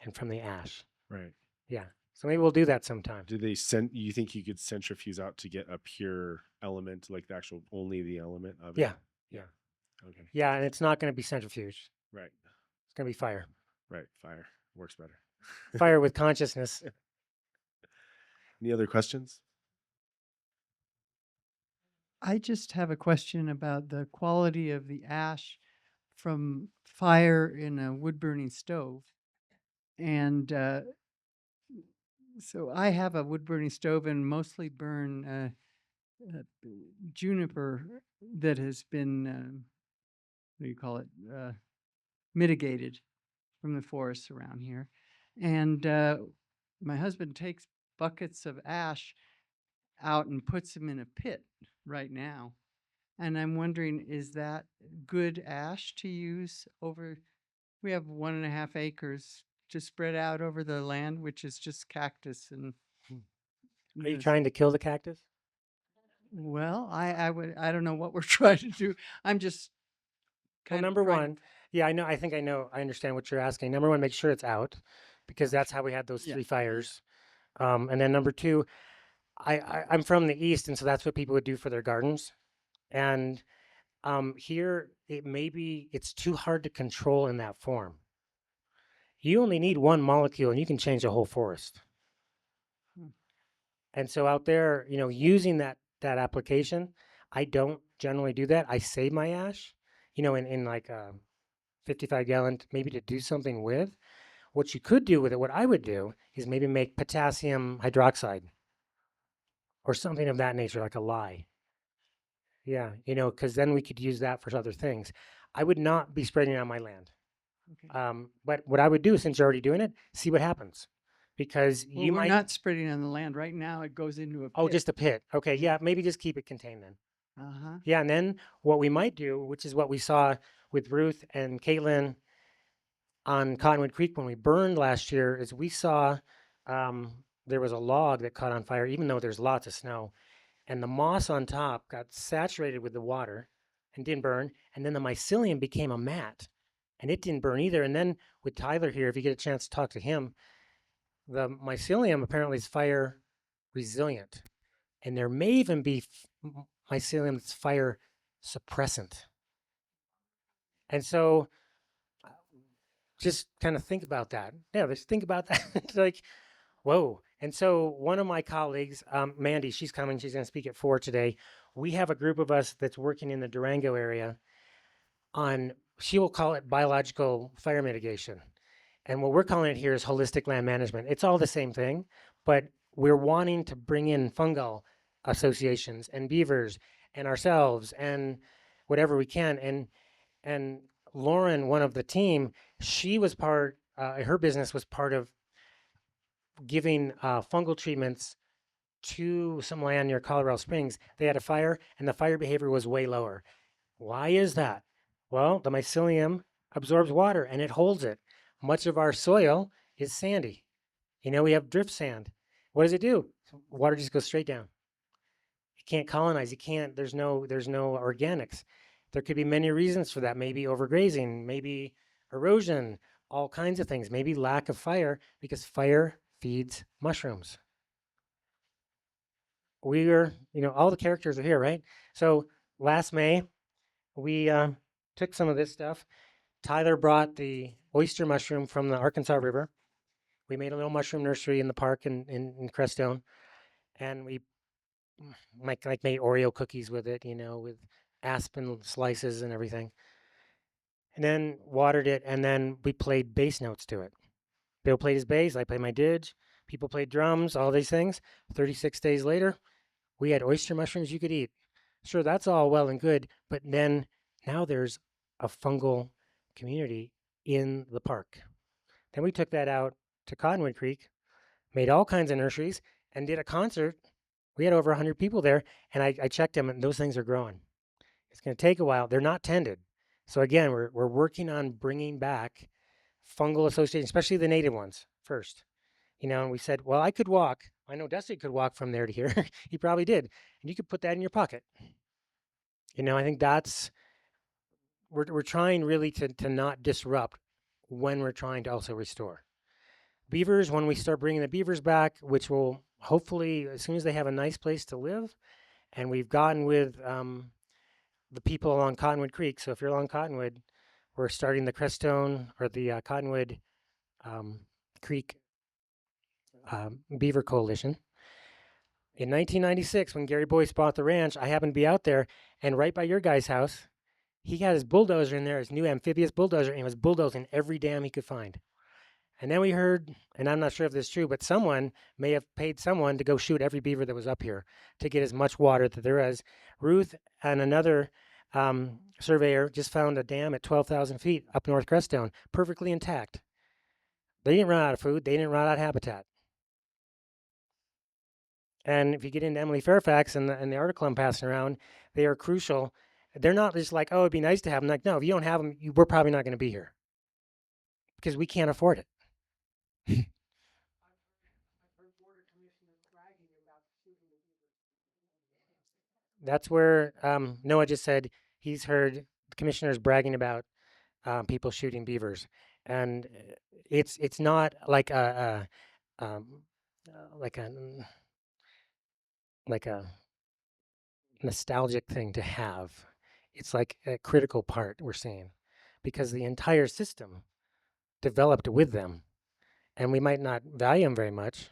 and from the ash. right. Yeah. So maybe we'll do that sometime. Do they send? You think you could centrifuge out to get a pure element, like the actual only the element of it? Yeah. Yeah. Okay. Yeah, and it's not going to be centrifuge. Right. It's going to be fire. Right. Fire works better. Fire with consciousness. Any other questions? I just have a question about the quality of the ash from fire in a wood burning stove. And so I have a wood burning stove and mostly burn juniper that has been, what do you call it, mitigated from the forests around here. And my husband takes buckets of ash out and puts them in a pit right now. And I'm wondering, is that good ash to use over? We have 1.5 acres to spread out over the land, which is just cactus and. Are you trying to kill the cactus? Well, I don't know what we're trying to do. I'm just Well, kind of number trying one, yeah, I know. I think I know. I understand what you're asking. Number one, make sure it's out, because that's how we had those Yeah. 3 fires. And then number 2, I'm from the East, and so that's what people would do for their gardens. And here, it's too hard to control in that form. You only need one molecule, and you can change a whole forest. Hmm. And so out there, using that application, I don't generally do that. I save my ash, in like a 55 gallon, maybe to do something with. What you could do with it, what I would do, is maybe make potassium hydroxide or something of that nature, like a lye. Yeah, because then we could use that for other things. I would not be spreading it on my land. Okay. But what I would do, since you're already doing it, see what happens, because Well, you we're might. not spreading on the land right now. It goes into a Oh, pit. just a pit. Okay, Yeah. yeah, maybe just keep it contained then. Uh-huh. Yeah, and then what we might do, which is what we saw with Ruth and Caitlin on Cottonwood Creek when we burned last year, is we saw there was a log that caught on fire, even though there's lots of snow, and the moss on top got saturated with the water and didn't burn, and then the mycelium became a mat, and it didn't burn either. And then with Tyler here, if you get a chance to talk to him, the mycelium apparently is fire resilient, and there may even be mycelium that's fire suppressant. And so just kind of think about that. Yeah, just think about that. It's like, whoa. And so one of my colleagues, Mandy, she's coming. She's going to speak at 4 today. We have a group of us that's working in the Durango area on, she will call it biological fire mitigation. And what we're calling it here is holistic land management. It's all the same thing, but we're wanting to bring in fungal associations and beavers and ourselves and whatever we can. And Lauren, one of the team, she was her business was part of giving fungal treatments to some land near Colorado Springs. They had a fire, and the fire behavior was way lower. Why is that? Well, the mycelium absorbs water and it holds it. Much of our soil is sandy. We have drift sand. What does it do? Water just goes straight down. It can't colonize. There's no organics. There could be many reasons for that. Maybe overgrazing, maybe erosion, all kinds of things. Maybe lack of fire, because fire feeds mushrooms. All the characters are here, right? So last May, we took some of this stuff. Tyler brought the oyster mushroom from the Arkansas River. We made a little mushroom nursery in the park in Crestone, and we like made Oreo cookies with it, with aspen slices and everything. And then watered it, and then we played bass notes to it. Bill played his bass, I played my didge, people played drums, all these things. 36 days later, we had oyster mushrooms you could eat. Sure, that's all well and good, but then now there's a fungal community in the park. Then we took that out to Cottonwood Creek, made all kinds of nurseries, and did a concert. We had over 100 people there, and I checked them, and those things are growing. It's going to take a while. They're not tended. So again, we're working on bringing back fungal associations, especially the native ones first. And we said, well, I could walk. I know Dusty could walk from there to here. He probably did. And you could put that in your pocket. I think we're trying really to not disrupt when we're trying to also restore. Beavers, when we start bringing the beavers back, which will hopefully, as soon as they have a nice place to live, and we've gotten with the people along Cottonwood Creek. So if you're along Cottonwood, we're starting the Crestone or the Cottonwood Creek Beaver Coalition. In 1996, when Gary Boyce bought the ranch, I happened to be out there, and right by your guy's house, he had his bulldozer in there, his new amphibious bulldozer, and he was bulldozing every dam he could find. And then we heard, and I'm not sure if this is true, but someone may have paid someone to go shoot every beaver that was up here to get as much water that there is. Ruth and another surveyor just found a dam at 12,000 feet up North Crestone, perfectly intact. They didn't run out of food. They didn't run out of habitat. And if you get into Emily Fairfax and the article I'm passing around, they are crucial. They're not just like, oh, it'd be nice to have them. Like, no, if you don't have them, we're probably not going to be here because we can't afford it. That's where Noah just said he's heard the commissioners bragging about people shooting beavers. and it's not like a like a like a nostalgic thing to have. It's like a critical part we're seeing because the entire system developed with them, and we might not value them very much.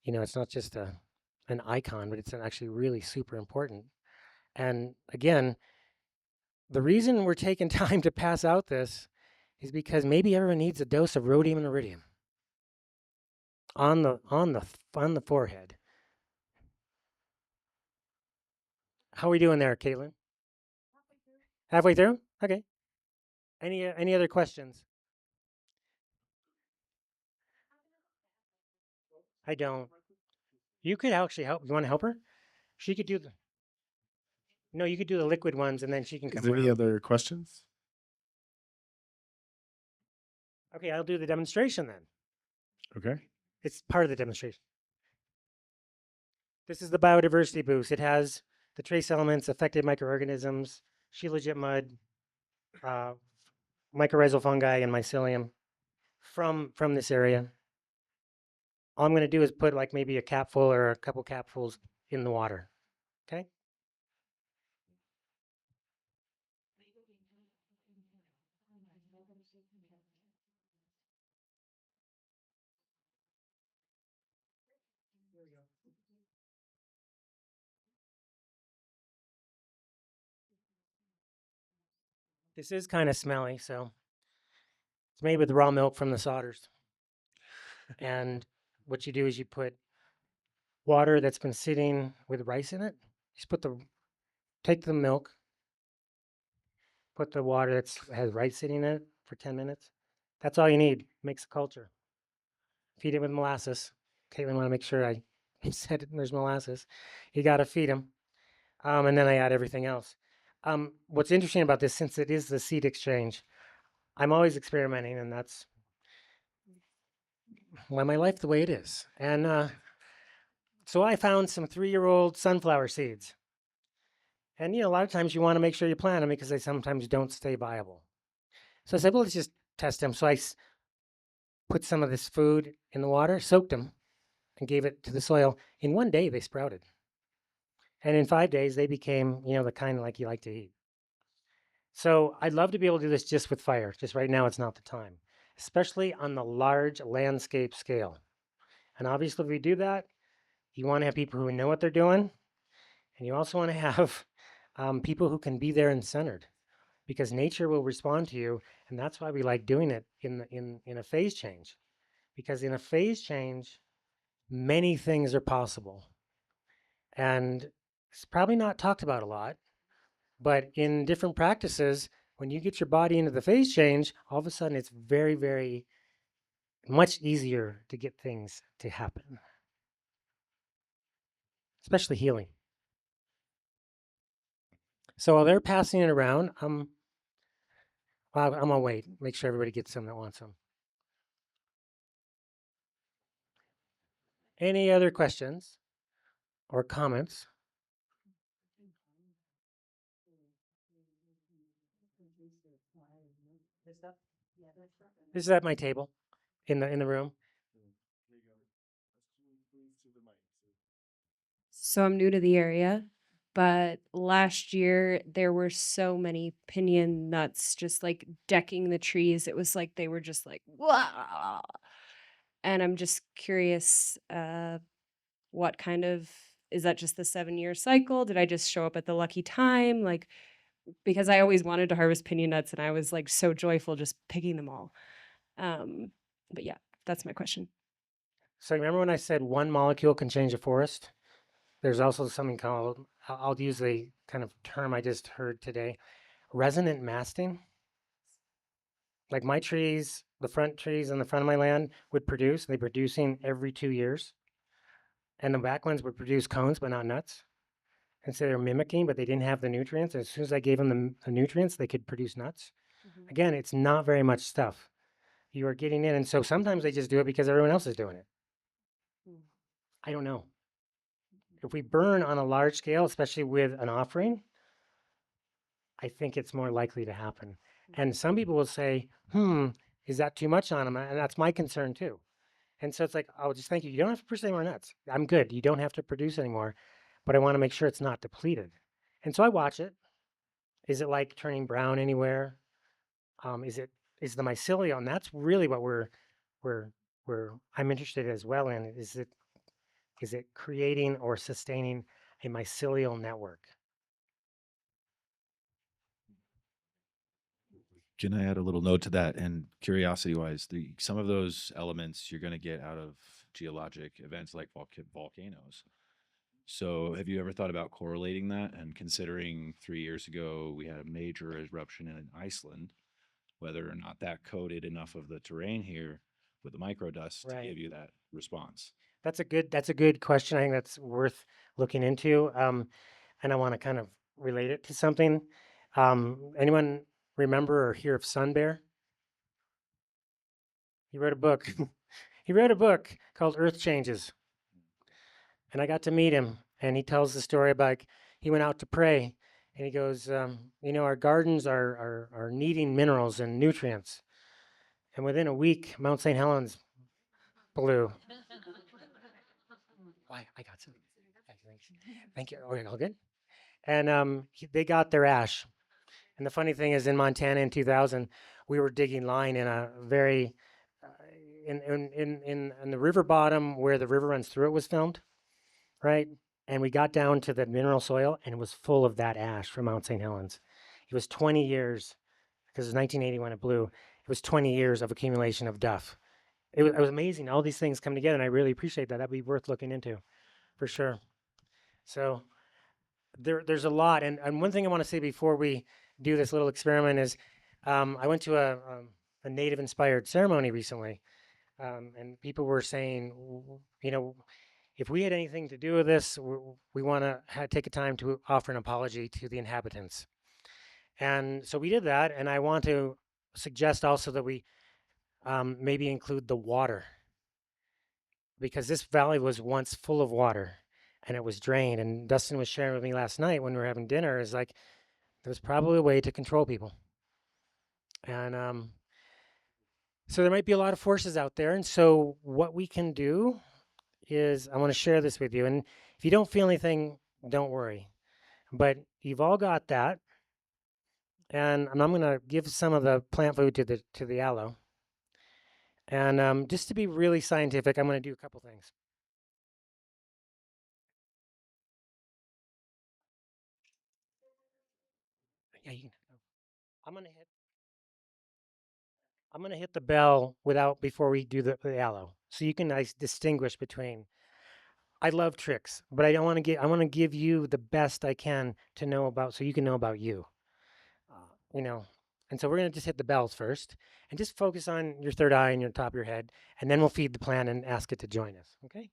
It's not just an icon, but it's actually really super important. And again, the reason we're taking time to pass out this is because maybe everyone needs a dose of rhodium and iridium on the forehead. How are we doing there, Caitlin? Halfway through? Okay. Any other questions? I don't. You could actually help. You want to help her? She could do the. No, you could do the liquid ones, and then she can Is come there any around. other questions? Okay, I'll do the demonstration then. Okay. It's part of the demonstration. This is the biodiversity boost. It has the trace elements, affected microorganisms, shilajit mud, uh, mycorrhizal fungi, and mycelium from this area. All I'm going to do is put like maybe a capful or a couple capfuls in the water. Okay. This is kind of smelly, so it's made with raw milk from the sodders. And what you do is you put water that's been sitting with rice in it. Just take the milk, put the water that has rice sitting in it for 10 minutes. That's all you need. Makes a culture. Feed it with molasses. Caitlin, want to make sure I said there's molasses. You got to feed them. And then I add everything else. What's interesting about this, since it is the seed exchange, I'm always experimenting, and that's why my life the way it is. And so I found some 3-year-old sunflower seeds. And a lot of times you want to make sure you plant them because they sometimes don't stay viable. So I said, well, let's just test them. So I put some of this food in the water, soaked them, and gave it to the soil. In one day, they sprouted. And in 5 days, they became, the kind like you like to eat. So I'd love to be able to do this just with fire. Just right now, it's not the time, especially on the large landscape scale. And obviously, if we do that, you want to have people who know what they're doing. And you also want to have people who can be there and centered because nature will respond to you. And that's why we like doing it in a phase change. Because in a phase change, many things are possible. And it's probably not talked about a lot, but in different practices, when you get your body into the phase change, all of a sudden it's very, very much easier to get things to happen, especially healing. So while they're passing it around, I'm gonna wait, make sure everybody gets some that wants some. Any other questions or comments? This is at my table in the room. So I'm new to the area, but last year there were so many pinyon nuts just like decking the trees. It was like they were just like, wow. And I'm just curious, what kind of is that just the 7-year cycle? Did I just show up at the lucky time? Like, because I always wanted to harvest pinyon nuts and I was like so joyful just picking them all. But yeah, that's my question. So remember when I said one molecule can change a forest? There's also something called, I'll use the kind of term I just heard today, resonant masting. Like my trees, the front trees in the front of my land would produce, they're producing every 2 years. And the back ones would produce cones, but not nuts. And so they're mimicking, but they didn't have the nutrients. As soon as I gave them the nutrients, they could produce nuts. Again, it's not very much stuff. You are getting in. And so sometimes they just do it because everyone else is doing it. I don't know. If we burn on a large scale, especially with an offering, I think it's more likely to happen. And some people will say, Is that too much on them? And that's my concern too. And so it's like, oh, just thank you. You don't have to produce any more nuts. I'm good. You don't have to produce anymore, but I want to make sure it's not depleted. And so I watch it. Is it like turning brown anywhere? Is it is the mycelium? And that's really what we're I'm interested as well in. Is it creating or sustaining a mycelial network? Can I add a little note to that? And curiosity wise, some of those elements you're going to get out of geologic events like volcanoes. So, have you ever thought about correlating that and considering 3 years ago we had a major eruption in Iceland, whether or not that coated enough of the terrain here with the microdust to Right. give you that response? That's a good question. I think that's worth looking into. And I want to kind of relate it to something. Anyone remember or hear of Sun Bear? He wrote a book. He wrote a book called Earth Changes. And I got to meet him. And he tells the story about he went out to pray. And he goes, our gardens are needing minerals and nutrients. And within a week, Mount St. Helens blew. Why? I got some. Thanks. Thank you. Okay, all good. And they got their ash. And the funny thing is, in Montana in 2000, we were digging line in a very uh, in the river bottom where the river runs through it was filmed, right? And we got down to the mineral soil, and it was full of that ash from Mount St. Helens. It was 20 years because it was 1980 when it blew. It was 20 years of accumulation of duff. It was amazing. All these things come together, and I really appreciate that. That'd be worth looking into, for sure. So there's a lot, and one thing I want to say before we do this little experiment is, I went to a native inspired ceremony recently, and people were saying, if we had anything to do with this, we want to take a time to offer an apology to the inhabitants. And so we did that, and I want to suggest also that we maybe include the water, because this valley was once full of water and it was drained. And Dustin was sharing with me last night when we were having dinner, is like, there's probably a way to control people. And so there might be a lot of forces out there. And so what we can do is, I want to share this with you. And if you don't feel anything, don't worry. But you've all got that. And I'm going to give some of the plant food to the aloe. And just to be really scientific, I'm going to do a couple things. Yeah, you can. I'm going to hit. I'm going to hit the bell before we do the aloe, so you can distinguish between. I love tricks, but I don't want to I want to give you the best I can to know about, so you can know about you. Uh, you know, and so we're going to just hit the bells first, and just focus on your third eye and your top of your head, and then we'll feed the plant and ask it to join us. Okay.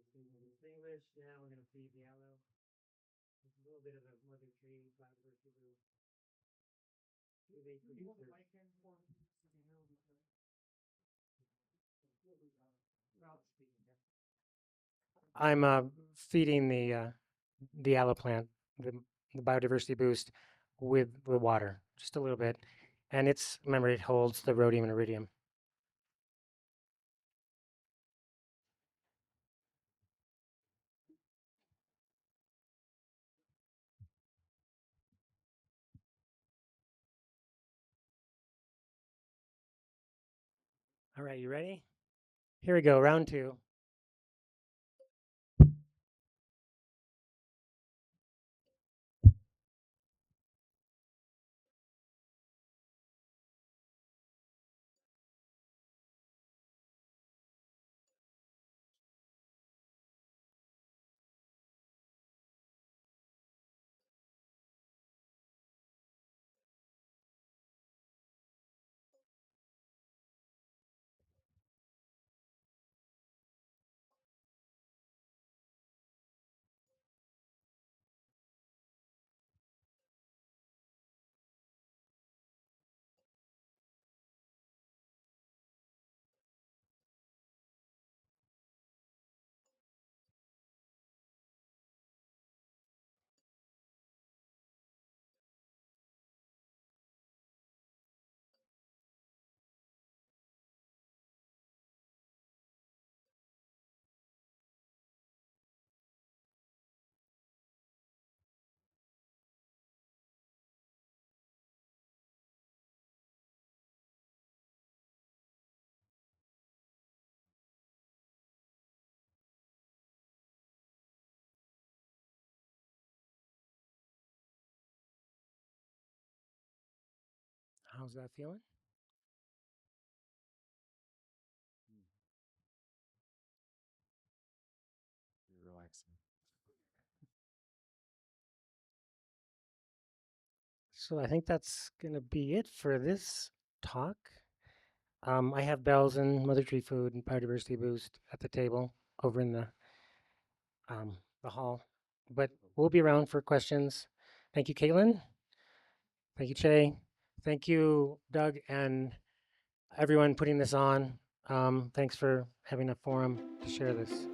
Distinguish. Now we're going to feed the aloe. It's a little bit of a mother tree, flower sugar. I'm feeding the aloe plant, the biodiversity boost, with the water, just a little bit, and remember, it holds the rhodium and iridium. All right, you ready? Here we go, round two. How's that feeling? Relaxing. So I think that's going to be it for this talk. I have bells and Mother Tree food and biodiversity boost at the table over in the hall, but we'll be around for questions. Thank you, Caitlin. Thank you, Che. Thank you, Doug, and everyone putting this on. Thanks for having a forum to share this.